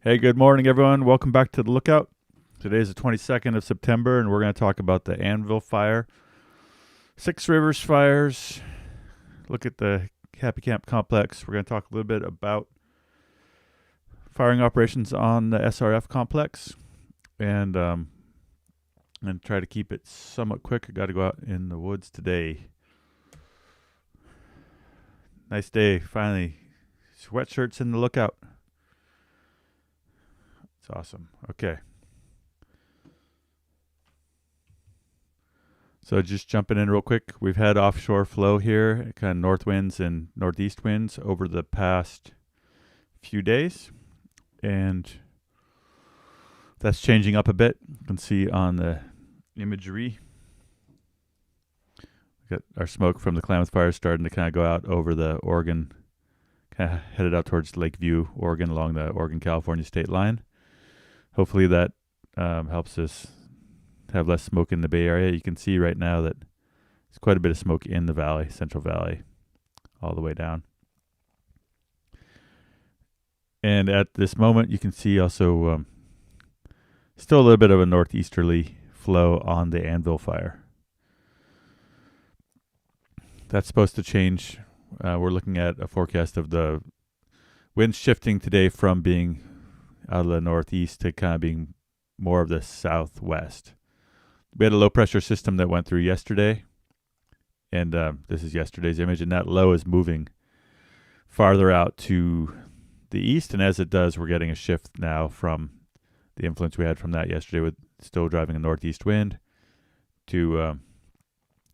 Hey, good morning, everyone. Welcome back to the Lookout. Today is the 22nd of September, and we're going to talk about the Anvil Fire, Six Rivers fires, look at the Happy Camp Complex. We're going to talk a little bit about firing operations on the SRF complex, and try to keep it somewhat quick. I got to go out in the woods today. Nice day, finally. Sweatshirts in the Lookout. It's awesome. Okay. So just jumping in real quick, we've had offshore flow here, kind of north winds and northeast winds over the past few days. And that's changing up a bit. You can see on the imagery. We got our smoke from the Klamath Fire starting to kind of go out over the Oregon, kind of headed out towards Lakeview, Oregon, along the Oregon-California state line. Hopefully that helps us have less smoke in the Bay Area. You can see right now that there's quite a bit of smoke in the valley, Central Valley, all the way down. And at this moment, you can see also still a little bit of a northeasterly flow on the Anvil Fire. That's supposed to change. We're looking at a forecast of the winds shifting today from being out of the northeast to kind of being more of the southwest. We had a low pressure system that went through yesterday, and this is yesterday's image, and that low is moving farther out to the east, and as it does, we're getting a shift now from the influence we had from that yesterday with still driving a northeast wind to, you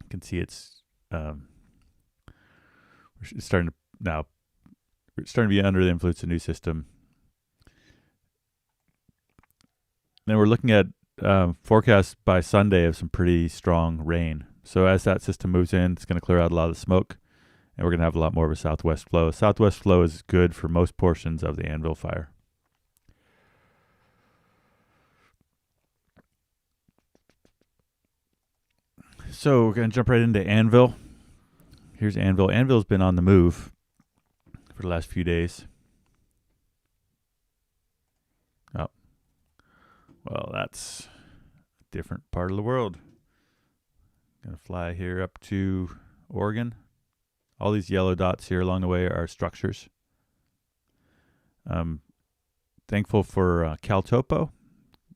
can see it's starting to be under the influence of a new system. Then we're looking at forecasts by Sunday of some pretty strong rain. So as that system moves in, it's going to clear out a lot of the smoke, and we're going to have a lot more of a southwest flow. Southwest flow is good for most portions of the Anvil Fire. So we're going to jump right into Anvil. Here's Anvil. Anvil's been on the move for the last few days. Oh. Well, that's a different part of the world. Going to fly here up to Oregon. All these yellow dots here along the way are structures. Thankful for CalTopo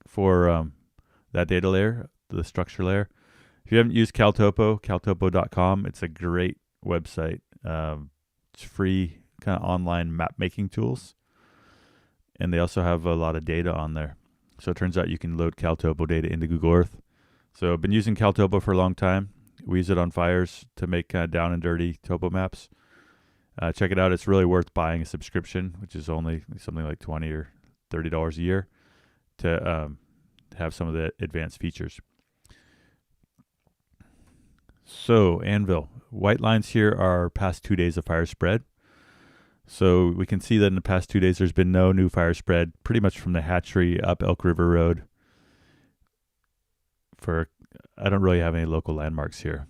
for that data layer, the structure layer. If you haven't used CalTopo, caltopo.com, it's a great website. It's free, kind of online map making tools. And they also have a lot of data on there. So it turns out you can load CalTopo data into Google Earth. So I've been using CalTopo for a long time. We use it on fires to make kind of down and dirty topo maps. Check it out. It's really worth buying a subscription, which is only something like $20 or $30 a year to have some of the advanced features. So Anvil, white lines here are past 2 days of fire spread. So we can see that in the past 2 days, there's been no new fire spread, pretty much from the hatchery up Elk River Road. I don't really have any local landmarks here,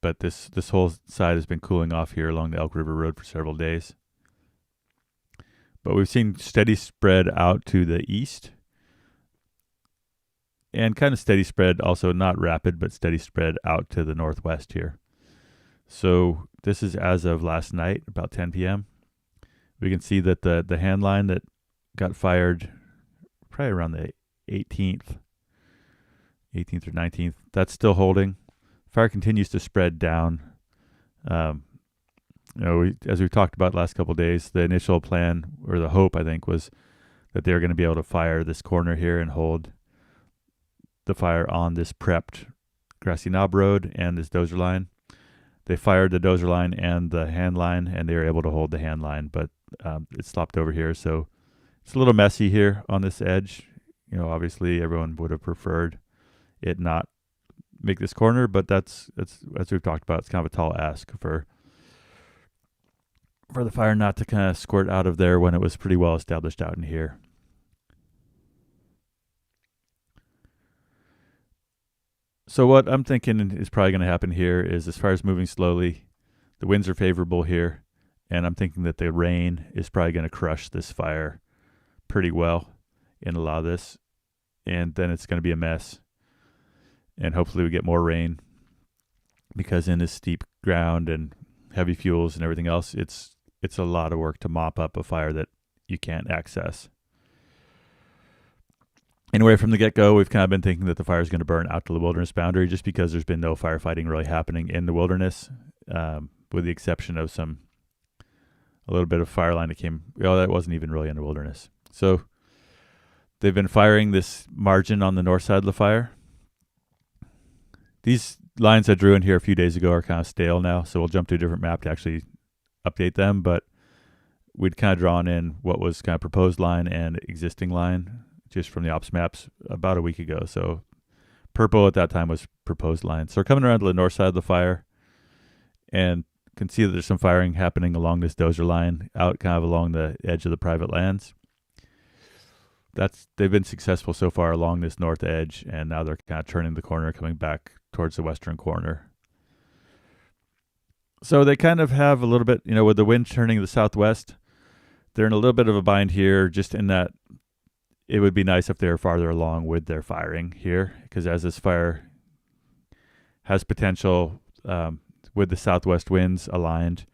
but this whole side has been cooling off here along the Elk River Road for several days. But we've seen steady spread out to the east, and kind of steady spread, also not rapid, but steady spread out to the northwest here. So this is as of last night, about 10 p.m. We can see that the hand line that got fired probably around the 18th or 19th, that's still holding. Fire continues to spread down. As we've talked about the last couple of days, the initial plan, or the hope, I think, was that they were going to be able to fire this corner here and hold the fire on this prepped Grassy Knob Road and this dozer line. They fired the dozer line and the hand line, and they were able to hold the hand line, but it slopped over here. So it's a little messy here on this edge. Obviously everyone would have preferred it not make this corner, but that's as we've talked about, it's kind of a tall ask for the fire not to kind of squirt out of there when it was pretty well established out in here. So what I'm thinking is probably going to happen here is, as far as moving slowly, the winds are favorable here, and I'm thinking that the rain is probably going to crush this fire pretty well. in a lot of this, and then it's going to be a mess. And hopefully we get more rain, because in this steep ground and heavy fuels and everything else, it's a lot of work to mop up a fire that you can't access. Anyway, from the get-go, we've kind of been thinking that the fire is going to burn out to the wilderness boundary, just because there's been no firefighting really happening in the wilderness, with the exception of a little bit of fire line that came. That wasn't even really in the wilderness. So they've been firing this margin on the north side of the fire. These lines I drew in here a few days ago are kind of stale now, so we'll jump to a different map to actually update them. But we'd kind of drawn in what was kind of proposed line and existing line just from the ops maps about a week ago. So purple at that time was proposed line. So we're coming around to the north side of the fire and can see that there's some firing happening along this dozer line out kind of along the edge of the private lands. They've been successful so far along this north edge, and now they're kind of turning the corner, coming back towards the western corner. So they kind of have a little bit, with the wind turning to the southwest, they're in a little bit of a bind here, just in that it would be nice if they were farther along with their firing here, because as this fire has potential with the southwest winds aligned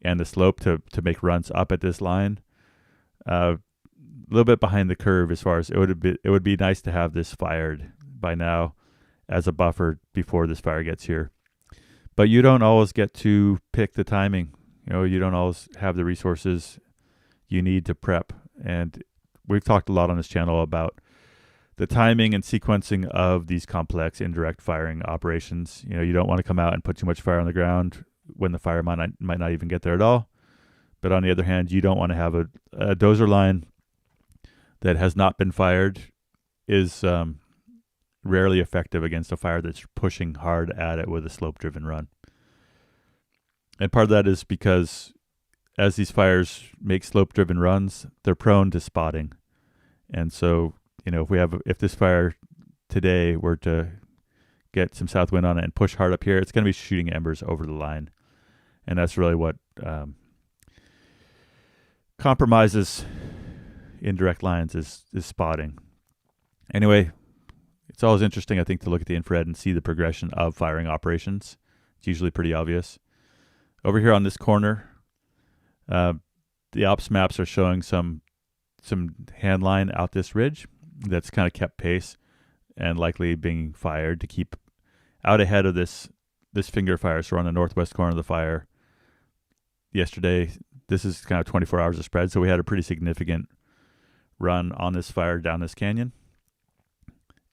and the slope to make runs up at this line, a little bit behind the curve as far as it would be nice to have this fired by now as a buffer before this fire gets here. But you don't always get to pick the timing. You don't always have the resources you need to prep. And we've talked a lot on this channel about the timing and sequencing of these complex indirect firing operations. You don't want to come out and put too much fire on the ground when the fire might not even get there at all. But on the other hand, you don't want to have a dozer line that has not been fired is rarely effective against a fire that's pushing hard at it with a slope-driven run. And part of that is because as these fires make slope-driven runs, they're prone to spotting. And so, if this fire today were to get some south wind on it and push hard up here, it's going to be shooting embers over the line. And that's really what compromises indirect lines is spotting. Anyway, it's always interesting, I think, to look at the infrared and see the progression of firing operations. It's usually pretty obvious. Over here on this corner, the ops maps are showing some hand line out this ridge that's kind of kept pace and likely being fired to keep out ahead of this finger fire. So we're on the northwest corner of the fire. Yesterday, this is kind of 24 hours of spread, so we had a pretty significant run on this fire down this canyon.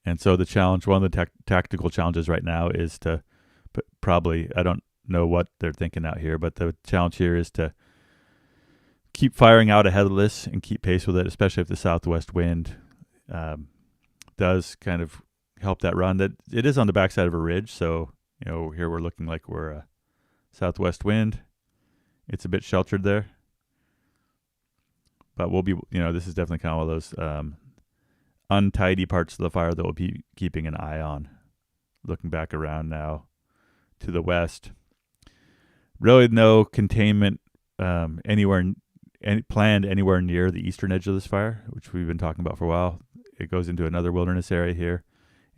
And so the challenge, one of the tactical challenges right now is to probably, I don't know what they're thinking out here, but the challenge here is to keep firing out ahead of this and keep pace with it, especially if the southwest wind does kind of help that run. That it is on the backside of a ridge, so here we're looking like we're a southwest wind. It's a bit sheltered there, but we'll be, this is definitely kind of one of those untidy parts of the fire that we'll be keeping an eye on. Looking back around now to the west, really no containment planned anywhere near the eastern edge of this fire, which we've been talking about for a while. It goes into another wilderness area here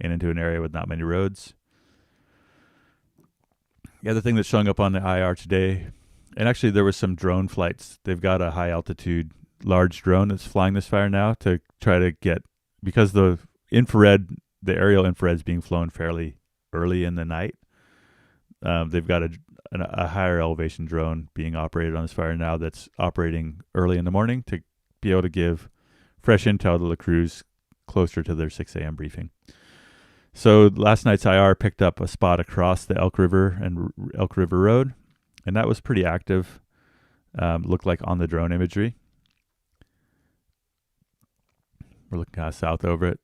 and into an area with not many roads. The other thing that's showing up on the IR today, and actually there was some drone flights. They've got a high altitude large drone that's flying this fire now to try to get, because the aerial infrared is being flown fairly early in the night. They've got a higher elevation drone being operated on this fire now that's operating early in the morning to be able to give fresh intel to the crews closer to their 6 a.m. briefing. So last night's IR picked up a spot across the Elk River and Elk River Road, and that was pretty active. Looked like on the drone imagery. We're looking kind of south over it.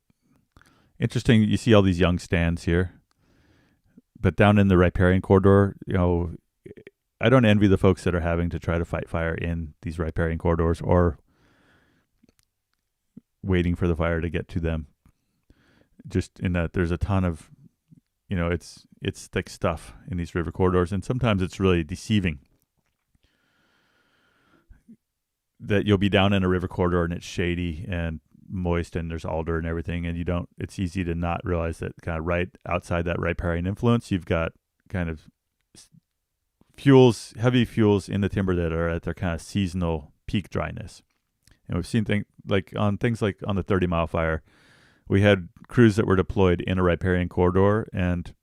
Interesting, you see all these young stands here. But down in the riparian corridor, I don't envy the folks that are having to try to fight fire in these riparian corridors or waiting for the fire to get to them. Just in that there's a ton of, it's thick stuff in these river corridors, and sometimes it's really deceiving that you'll be down in a river corridor and it's shady and moist and there's alder and everything, and it's easy to not realize that kind of right outside that riparian influence, you've got kind of heavy fuels in the timber that are at their kind of seasonal peak dryness. And we've seen things like on the 30 Mile Fire, we had crews that were deployed in a riparian corridor, and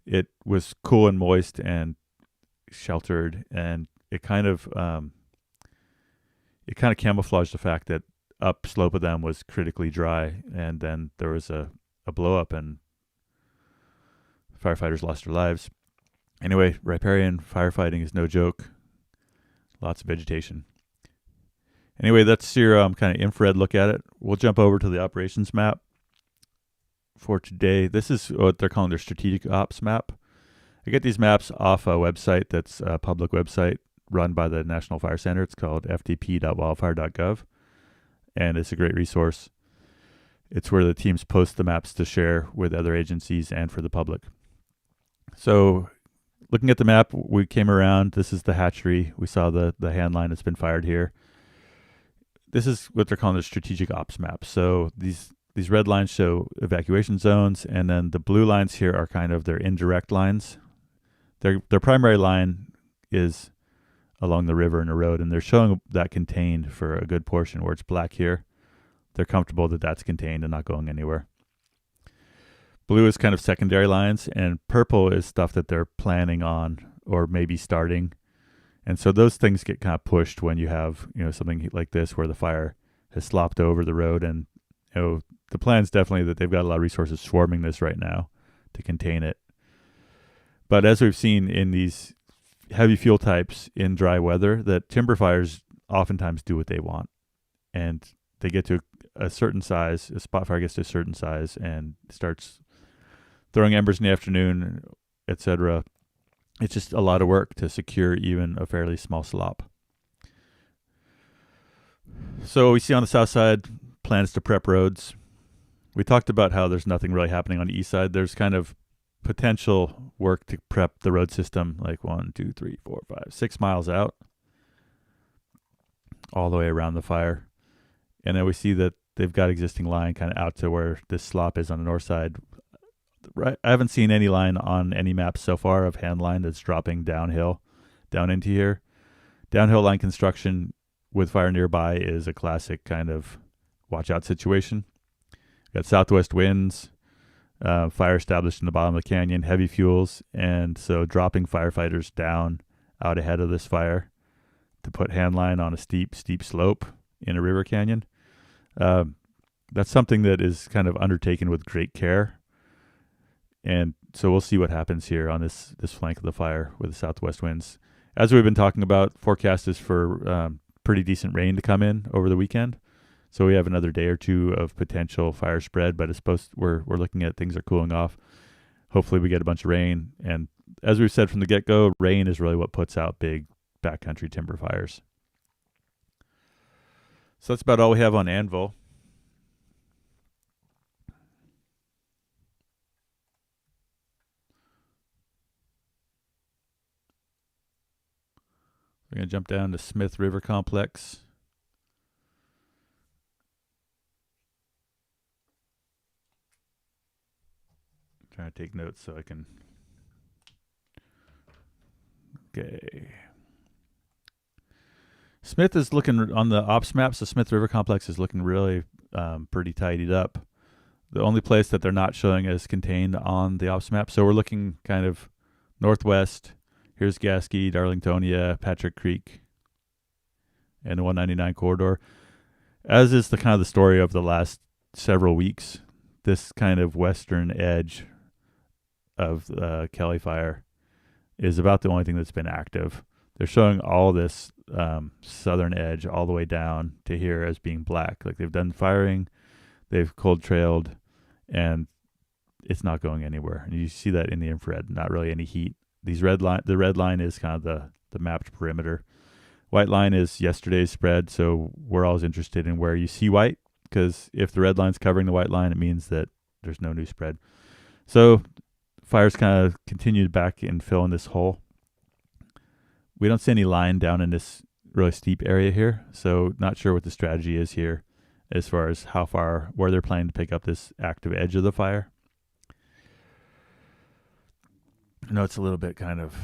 it was cool and moist and sheltered, and it kind of camouflaged the fact that upslope of them was critically dry, and then there was a blow up and firefighters lost their lives. Anyway, riparian firefighting is no joke. Lots of vegetation. Anyway, that's your kind of infrared look at it. We'll jump over to the operations map for today. This is what they're calling their strategic ops map. I get these maps off a website that's a public website run by the National Fire Center. It's called fdp.wildfire.gov, and it's a great resource. It's where the teams post the maps to share with other agencies and for the public. So looking at the map, we came around. This is the hatchery. We saw the hand line that's been fired here. This is what they're calling the strategic ops map. So these red lines show evacuation zones, and then the blue lines here are kind of their indirect lines. Their primary line is along the river and the road, and they're showing that contained for a good portion where it's black here. They're comfortable that that's contained and not going anywhere. Blue is kind of secondary lines, and purple is stuff that they're planning on or maybe starting. And so those things get kind of pushed when you have, something like this where the fire has slopped over the road, and the plan is definitely that they've got a lot of resources swarming this right now to contain it. But as we've seen in these heavy fuel types in dry weather, that timber fires oftentimes do what they want, and they get to a certain size. A spot fire gets to a certain size and starts throwing embers in the afternoon, etc. It's just a lot of work to secure even a fairly small slop. So we see on the south side plans to prep roads. We talked about how there's nothing really happening on the east side. There's kind of potential work to prep the road system like 6 miles out, all the way around the fire. And then we see that they've got existing line kind of out to where this slop is on the north side. Right, I haven't seen any line on any maps so far of hand line that's dropping downhill, down into here. Downhill line construction with fire nearby is a classic kind of watch out situation. Got southwest winds, fire established in the bottom of the canyon, heavy fuels, and so dropping firefighters down out ahead of this fire to put hand line on a steep slope in a river canyon. That's something that is kind of undertaken with great care. And so we'll see what happens here on this flank of the fire with the southwest winds. As we've been talking about, forecast is for pretty decent rain to come in over the weekend. So we have another day or two of potential fire spread, but we're looking at things are cooling off. Hopefully we get a bunch of rain. And as we've said from the get-go, rain is really what puts out big backcountry timber fires. So that's about all we have on Anvil. We're going to jump down to Smith River Complex. I'm trying to take notes so I can... Okay. Smith is looking on the ops maps. The Smith River Complex is looking really pretty tidied up. The only place that they're not showing is contained on the ops map. So we're looking kind of northwest. Here's Gasky, Darlingtonia, Patrick Creek, and the 199 corridor. As is the kind of the story of the last several weeks, this kind of western edge of Kelly Fire is about the only thing that's been active. They're showing all this southern edge all the way down to here as being black. Like they've done firing, they've cold trailed, and it's not going anywhere. And you see that in the infrared, not really any heat. The red line is kind of the mapped perimeter. White line is yesterday's spread, so we're always interested in where you see white, because if the red line's covering the white line, it means that there's no new spread. So fires kind of continued back and fill in this hole. We don't see any line down in this really steep area here, so not sure what the strategy is here. as far as where they're planning to pick up this active edge of the fire. I know it's a little bit kind of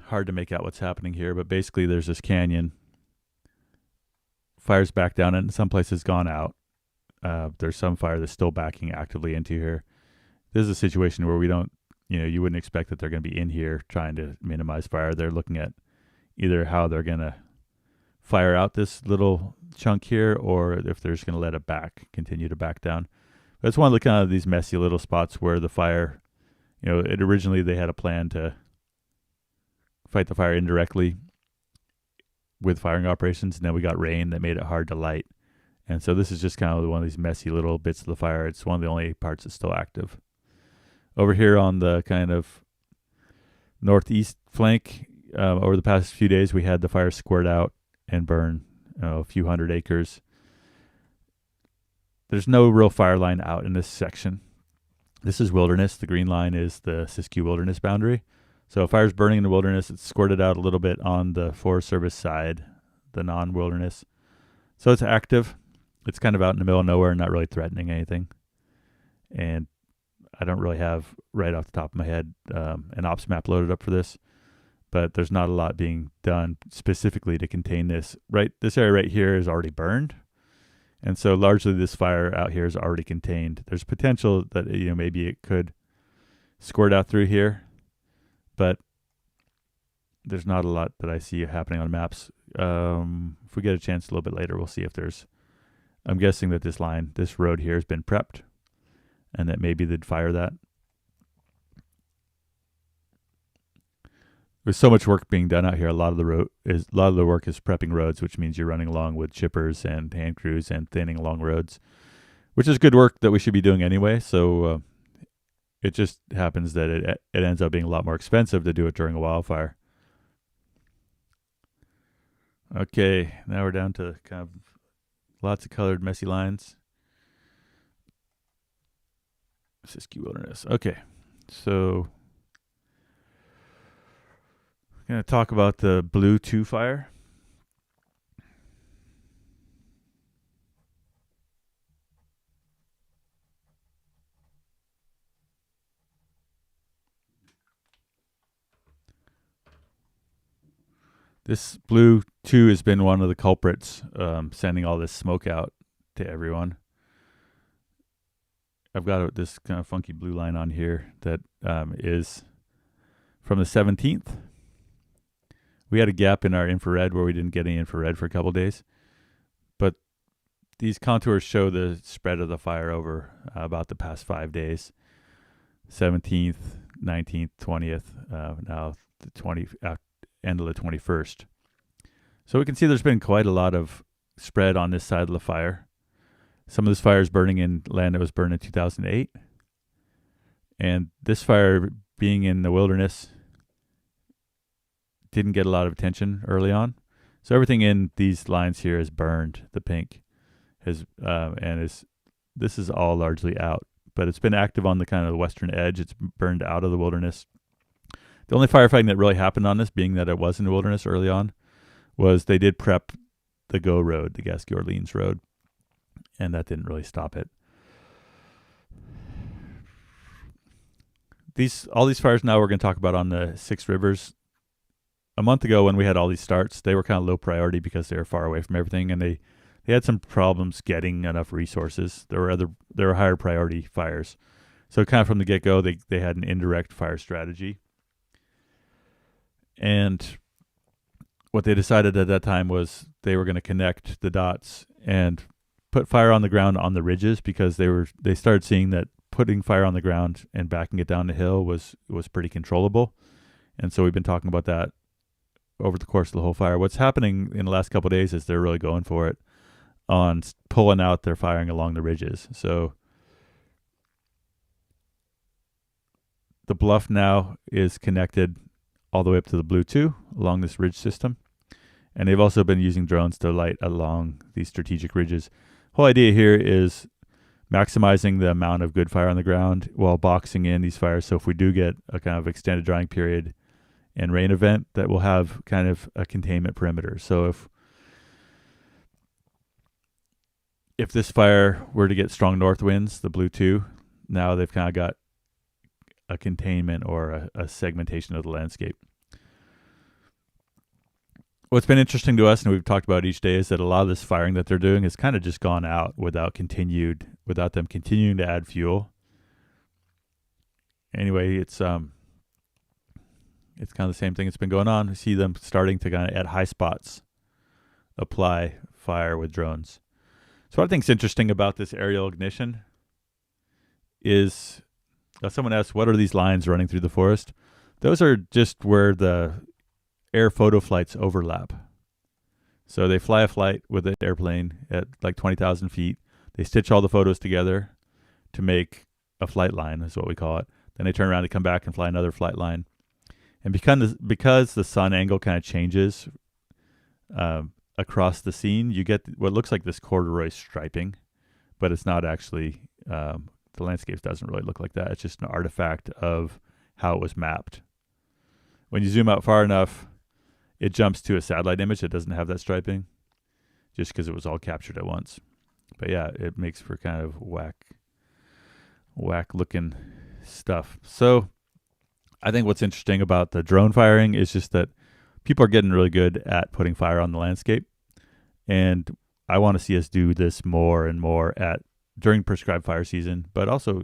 hard to make out what's happening here, but basically there's this canyon. Fire's back down and in some places gone out. There's some fire that's still backing actively into here. This is a situation where we don't, you wouldn't expect that they're going to be in here trying to minimize fire. They're looking at either how they're going to fire out this little chunk here, or if they're just going to let it continue to back down. But it's one of the kind of these messy little spots where the fire, originally they had a plan to fight the fire indirectly with firing operations, and then we got rain that made it hard to light. And so this is just kind of one of these messy little bits of the fire. It's one of the only parts that's still active. Over here on the kind of northeast flank, over the past few days, we had the fire squirt out and burn a few hundred acres. There's no real fire line out in this section. This is wilderness. The green line is the Siskiyou wilderness boundary. So if fire's burning in the wilderness, it's squirted out a little bit on the Forest Service side, the non-wilderness. So it's active. It's kind of out in the middle of nowhere, not really threatening anything. And I don't really have, right off the top of my head, an ops map loaded up for this. But there's not a lot being done specifically to contain this. Right, this area right here is already burned. And so largely this fire out here is already contained. There's potential that, maybe it could squirt out through here. But there's not a lot that I see happening on maps. If we get a chance a little bit later, we'll see if there's... I'm guessing that this road here has been prepped, and that maybe they'd fire that. There's so much work being done out here. A lot of the work is prepping roads, which means you're running along with chippers and hand crews and thinning along roads, which is good work that we should be doing anyway. So it just happens that it ends up being a lot more expensive to do it during a wildfire. Okay, now we're down to kind of lots of colored messy lines. Siskiyou Wilderness. Okay, so I'm going to talk about the Blue 2 fire. This Blue 2 has been one of the culprits, sending all this smoke out to everyone. I've got this kind of funky blue line on here that is from the 17th. We had a gap in our infrared where we didn't get any infrared for a couple days. But these contours show the spread of the fire over about the past 5 days. 17th, 19th, 20th, now the end of the 21st. So we can see there's been quite a lot of spread on this side of the fire. Some of this fire is burning in land that was burned in 2008. And this fire, being in the wilderness, didn't get a lot of attention early on. So everything in these lines here is burned. The pink this is all largely out. But it's been active on the kind of the western edge. It's burned out of the wilderness. The only firefighting that really happened on this, being that it was in the wilderness early on, was they did prep the GO road, the Gasky Orleans road, and that didn't really stop it. All these fires now we're going to talk about on the Six Rivers. A month ago when we had all these starts, they were kind of low priority because they were far away from everything, and they had some problems getting enough resources. There were higher priority fires. So kind of from the get-go, they had an indirect fire strategy. And what they decided at that time was they were going to connect the dots and put fire on the ground on the ridges, because they started seeing that putting fire on the ground and backing it down the hill was pretty controllable. And so we've been talking about that over the course of the whole fire. What's happening in the last couple of days is they're really going for it on pulling out their firing along the ridges. So the Bluff now is connected all the way up to the Blue 2 along this ridge system. And they've also been using drones to light along these strategic ridges. Whole idea here is maximizing the amount of good fire on the ground while boxing in these fires. So if we do get a kind of extended drying period and rain event, that will have kind of a containment perimeter. So if this fire were to get strong north winds, the Blue 2, now they've kind of got a containment or a segmentation of the landscape. What's been interesting to us, and we've talked about each day, is that a lot of this firing that they're doing has kind of just gone out without them continuing to add fuel. Anyway, it's kind of the same thing that's been going on. We see them starting to kind of at high spots apply fire with drones. So what I think is interesting about this aerial ignition is someone asked, what are these lines running through the forest? Those are just where the air photo flights overlap. So they fly a flight with an airplane at like 20,000 feet. They stitch all the photos together to make a flight line, is what we call it. Then they turn around and come back and fly another flight line. And because the sun angle kind of changes across the scene, you get what looks like this corduroy striping, but it's not actually, the landscape doesn't really look like that. It's just an artifact of how it was mapped. When you zoom out far enough, it jumps to a satellite image that doesn't have that striping, just because it was all captured at once. But yeah, it makes for kind of whack looking stuff. So I think what's interesting about the drone firing is just that people are getting really good at putting fire on the landscape. And I want to see us do this more and more during prescribed fire season. But also,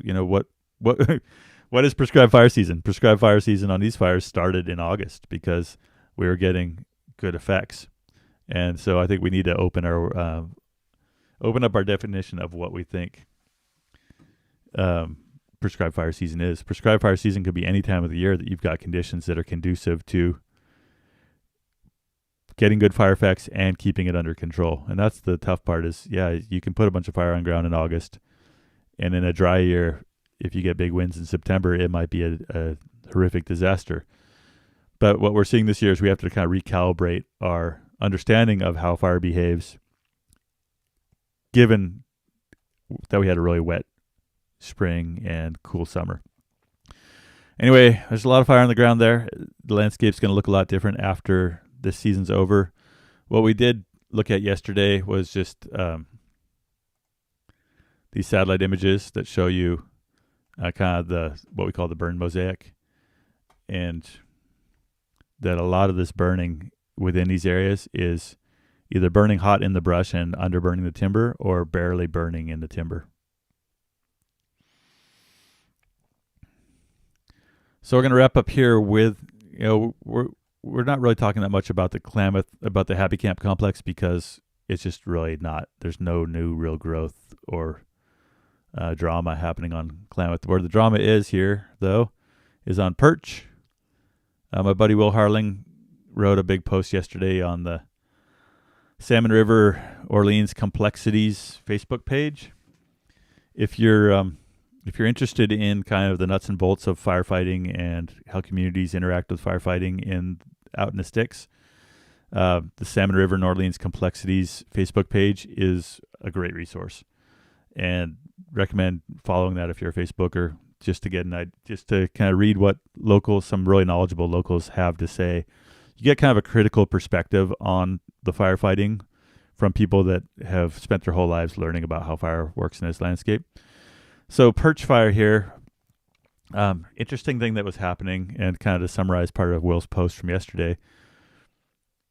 what is prescribed fire season? Prescribed fire season on these fires started in August because we were getting good effects. And so I think we need to open up our definition of what we think prescribed fire season is. Prescribed fire season could be any time of the year that you've got conditions that are conducive to getting good fire effects and keeping it under control. And that's the tough part is, you can put a bunch of fire on ground in August, and in a dry year, if you get big winds in September, it might be a horrific disaster. But what we're seeing this year is we have to kind of recalibrate our understanding of how fire behaves, given that we had a really wet spring and cool summer. Anyway, there's a lot of fire on the ground there. The landscape's going to look a lot different after this season's over. What we did look at yesterday was just these satellite images that show you kind of what we call the burn mosaic, and that a lot of this burning within these areas is either burning hot in the brush and under burning the timber, or barely burning in the timber. So we're going to wrap up here with, we're not really talking that much about the Happy Camp complex, because it's just really not, there's no new real growth or drama happening on Klamath. Where the drama is here, though, is on Perch. My buddy Will Harling wrote a big post yesterday on the Salmon River Orleans Complexities Facebook page. If you're interested in kind of the nuts and bolts of firefighting and how communities interact with firefighting out in the sticks, the Salmon River and Orleans Complexities Facebook page is a great resource, and recommend following that if you're a Facebooker, just to kind of read what some really knowledgeable locals have to say. You get kind of a critical perspective on the firefighting from people that have spent their whole lives learning about how fire works in this landscape. So Pearch Fire here, interesting thing that was happening, and kind of to summarize part of Will's post from yesterday,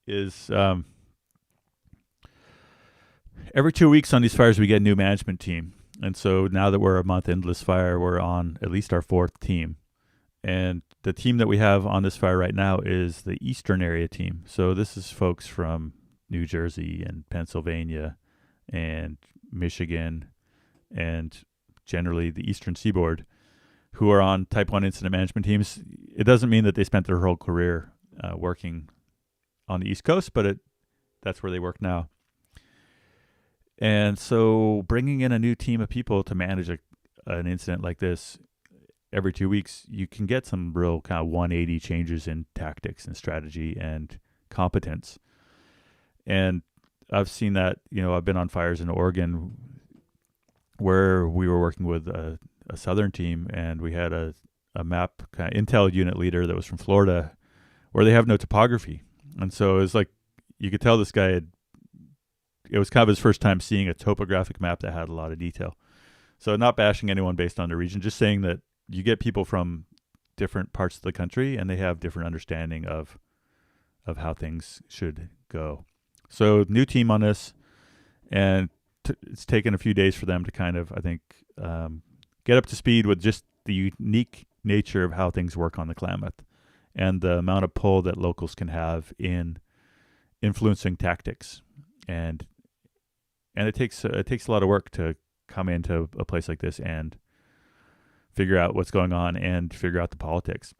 is every 2 weeks on these fires we get a new management team. And so now that we're a month into this fire, we're on at least our fourth team. And the team that we have on this fire right now is the Eastern area team. So this is folks from New Jersey and Pennsylvania and Michigan and generally the Eastern Seaboard, who are on Type 1 incident management teams. It doesn't mean that they spent their whole career working on the East Coast, but that's where they work now. And so bringing in a new team of people to manage an incident like this every 2 weeks, you can get some real kind of 180 changes in tactics and strategy and competence. And I've seen that, I've been on fires in Oregon where we were working with a southern team, and we had a map kind of intel unit leader that was from Florida, where they have no topography. And so it was like, you could tell this guy it was kind of his first time seeing a topographic map that had a lot of detail. So not bashing anyone based on the region, just saying that you get people from different parts of the country and they have different understanding of how things should go. So new team on this, and it's taken a few days for them to kind of, I think, get up to speed with just the unique nature of how things work on the Klamath and the amount of pull that locals can have in influencing tactics. And it takes a lot of work to come into a place like this and figure out what's going on and figure out the politics.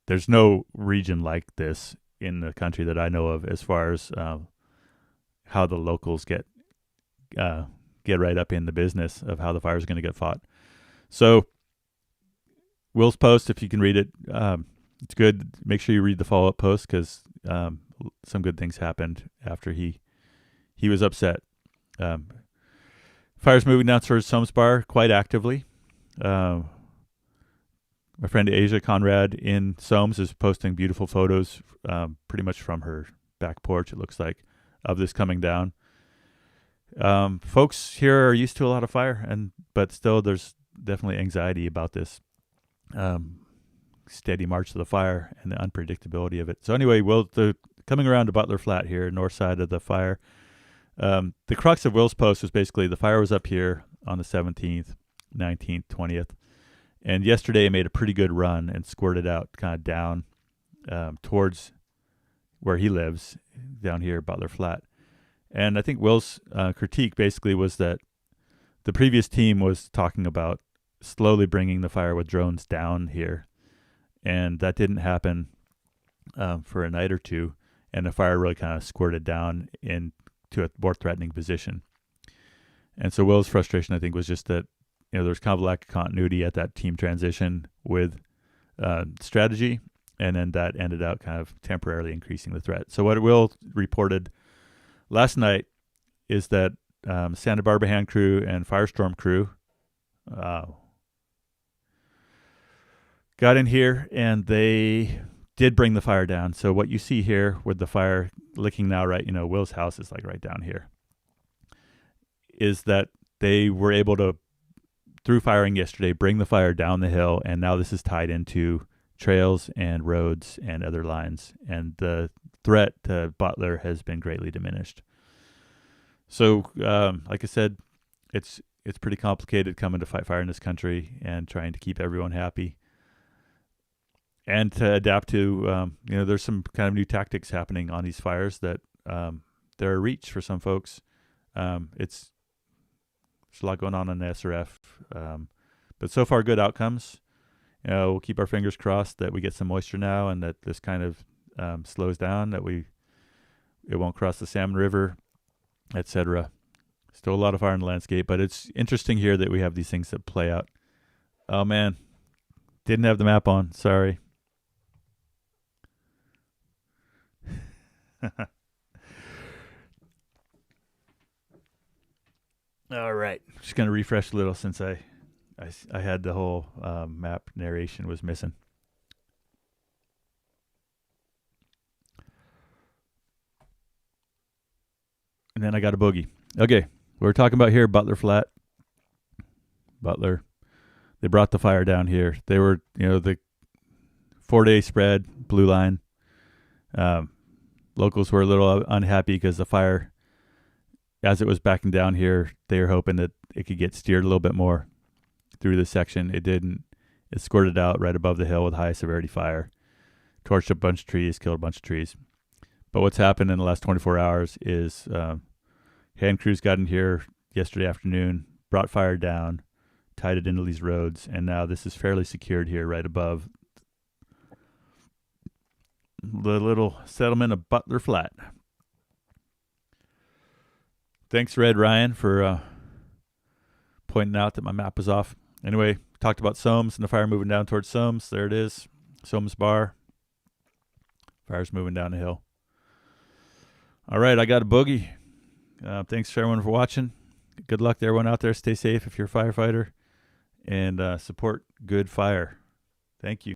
There's no region like this in the country that I know of as far as how the locals get right up in the business of how the fire is going to get fought. So Will's post, if you can read it, it's good. Make sure you read the follow-up post because some good things happened after he was upset. Fire's moving down towards Soames Bar quite actively. My friend Asia Conrad in Soames is posting beautiful photos, pretty much from her back porch, it looks like, of this coming down. Folks here are used to a lot of fire, but still there's definitely anxiety about this steady march to the fire and the unpredictability of it. So anyway, coming around to Butler Flat here, north side of the fire. The crux of Will's post was basically the fire was up here on the 17th, 19th, 20th. And yesterday it made a pretty good run and squirted out kind of down towards where he lives, down here, Butler Flat. And I think Will's critique basically was that the previous team was talking about slowly bringing the fire with drones down here. And that didn't happen for a night or two. And the fire really kind of squirted down into a more threatening position. And so Will's frustration, I think, was just that there's kind of a lack of continuity at that team transition with strategy, and then that ended up kind of temporarily increasing the threat. So what Will reported last night is that Santa Barbara hand crew and Firestorm crew got in here, and they did bring the fire down. So what you see here with the fire licking now, right, Will's house is like right down here, is that they were able to, through firing yesterday, bring the fire down the hill, and now this is tied into trails and roads and other lines, and the threat to Butler has been greatly diminished. So, like I said, it's pretty complicated coming to fight fire in this country and trying to keep everyone happy and to adapt to, there's some kind of new tactics happening on these fires that they're a reach for some folks. There's a lot going on the SRF, but so far good outcomes. We'll keep our fingers crossed that we get some moisture now and that this kind of slows down, that it won't cross the Salmon River, etc. Still a lot of fire in the landscape, but it's interesting here that we have these things that play out. Oh man, didn't have the map on. Sorry. All right, just going to refresh a little since I had the whole map narration was missing. And then I got a boogie. Okay, we're talking about here Butler Flat. Butler. They brought the fire down here. They were, the 4-day spread, blue line. Locals were a little unhappy because the fire, as it was backing down here, they were hoping that it could get steered a little bit more through this section. It didn't. It squirted out right above the hill with high severity fire. Torched a bunch of trees, killed a bunch of trees. But what's happened in the last 24 hours is hand crews got in here yesterday afternoon, brought fire down, tied it into these roads, and now this is fairly secured here right above the little settlement of Butler Flat. Thanks, Red Ryan, for pointing out that my map was off. Anyway, talked about Soames and the fire moving down towards Soames. There it is, Soames Bar. Fire's moving down the hill. All right, I got a boogie. Thanks for everyone for watching. Good luck to everyone out there. Stay safe if you're a firefighter, and support good fire. Thank you.